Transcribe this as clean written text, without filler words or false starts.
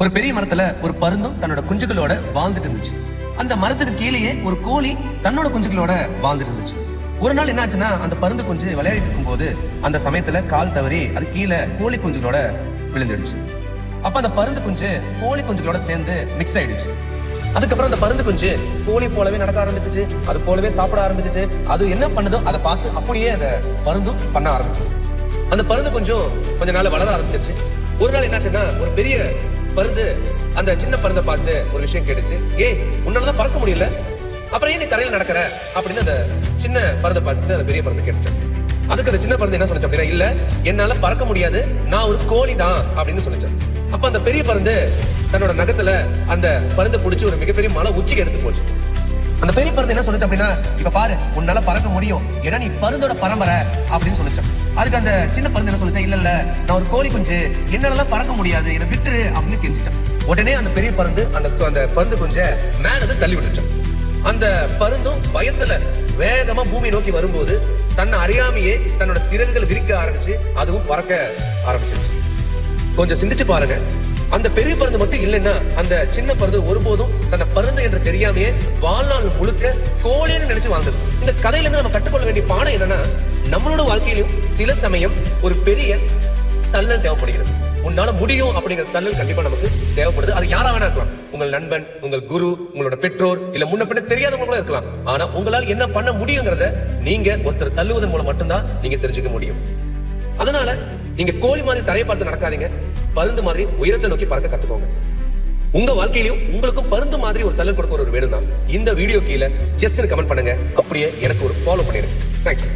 ஒரு பெரிய மரத்துல ஒரு பருந்தும் தன்னோட குஞ்சுகளோட வாழ்ந்துட்டு இருந்துச்சு. அந்த மரத்துக்கு கீழேயே ஒரு கோழி தன்னோட குஞ்சுகளோட வாழ்ந்துட்டு இருந்துச்சு. ஒரு நாள் என்னாச்சுன்னா, அந்த பருந்து குஞ்சு விளையாடிட்டு இருக்கும்போது அந்த சமயத்துல கால் தவறி அது கீழே கோழி குஞ்சுகளோட விழுந்துடுச்சு. அப்ப அந்த பருந்து குஞ்சு கோழி குஞ்சுகளோட சேர்ந்து மிக்ஸ் ஆயிடுச்சு. அதுக்கப்புறம் அந்த பருந்து குஞ்சு கோழி போலவே நடக்க ஆரம்பிச்சிச்சு, அது போலவே சாப்பிட ஆரம்பிச்சிச்சு. அது என்ன பண்ணுதோ அதை பார்த்து அப்படியே அந்த பருந்தும் பண்ண ஆரம்பிச்சிச்சு. அந்த பருந்து கொஞ்சம் கொஞ்ச நாள் வளர ஆரம்பிச்சிருச்சு. ஒரு நாள் என்னாச்சுன்னா, ஒரு பெரிய பருந்து அந்த சின்ன பருந்தை பார்த்து ஒரு விஷயம் கேட்டுச்சு. உன்னாலதான் பறக்க முடியல, அப்புறம் ஏன் நீ தரையில நடக்கிற அப்படின்னு அந்த சின்ன பருந்தை பார்த்து அந்த பெரிய பருந்து கேட்டுச்சு. அதுக்கு அந்த சின்ன பருந்து என்ன சொல்லுச்சு அப்படின்னா, இல்ல என்னால பறக்க முடியாது, நான் ஒரு கோழி தான் அப்படின்னு சொல்லிச்சு. அப்ப அந்த பெரிய பருந்து தன்னோட நகத்துல அந்த பருந்தை பிடிச்சி ஒரு மிகப்பெரிய மலை உச்சிக்கு எடுத்து போச்சு. அந்த பெரிய பருந்து என்ன சொல்லுச்சு அப்படின்னா, இப்ப பாரு, உன்னால பறக்க முடியும், ஏன்னா நீ பருந்தோட பரம்பரை அப்படின்னு சொல்லிச்சு. அதுக்கு அந்த சின்ன பருந்து என்ன சொல்லுச்சு, இல்ல நான் ஒரு கோழி குஞ்சு, என்னால பறக்க முடியாது, என்னை விட்டுரு அப்படின்னு கெஞ்சிச்சான். உடனே அந்த பெரிய பருந்து அந்த பருந்து குஞ்ச மேல தள்ளி விட்டுச்சான். அந்த பருந்தும் பயத்துல வேகமா பூமி நோக்கி வரும்போது தன்னை அறியாமையே தன்னோட சிறகுகள் விரிக்க ஆரம்பிச்சு அதுவும் பறக்க ஆரம்பிச்சிருச்சு. கொஞ்சம் சிந்திச்சு பாருங்க, அந்த பெரிய பருந்து மட்டும் இல்லைன்னா அந்த சின்ன பருந்து ஒருபோதும் தன்னை பருந்து என்று தெரியாமையே வாழ்நாள் முழுக்க கோழின்னு நினைச்சு வாழ்ந்தது. இந்த கதையில இருந்து நம்ம கற்றுக்கொள்ள வேண்டிய பாடம் என்னன்னா, நம்மளோட வாழ்க்கையிலும் சில சமயம் ஒரு பெரிய தள்ளல் தேவைப்படுகிறது. உன்னால முடியும் அப்படிங்கிற தள்ளல் கண்டிப்பா நமக்கு தேவைப்படுது. அது யாரா வேணா இருக்கலாம், உங்கள் நண்பன், உங்கள் குரு, உங்களோட பெற்றோர், இல்ல முன்ன பின்ன தெரியாதவங்க கூட இருக்கலாம். ஆனா உங்களால் என்ன பண்ண முடியுங்கிறத நீங்க ஒருத்தர் தள்ளுவதன் மூலம் மட்டும்தான் நீங்க தெரிஞ்சுக்க முடியும். அதனால நீங்க கோழி மாதிரி தரையை பார்த்து நடக்காதீங்க, பருந்து மாதிரி உயரத்தை நோக்கி பறக்க கத்துக்கோங்க. உங்க வாழ்க்கையிலும் உங்களுக்கும் பருந்து மாதிரி ஒரு தள்ளல் கொடுக்க ஒரு வேணும் தான் இந்த வீடியோ கீழே ஜஸ்ட் கமெண்ட் பண்ணுங்க, அப்படியே எனக்கு ஒரு ஃபாலோ பண்ணிடுங்க. தேங்க்யூ.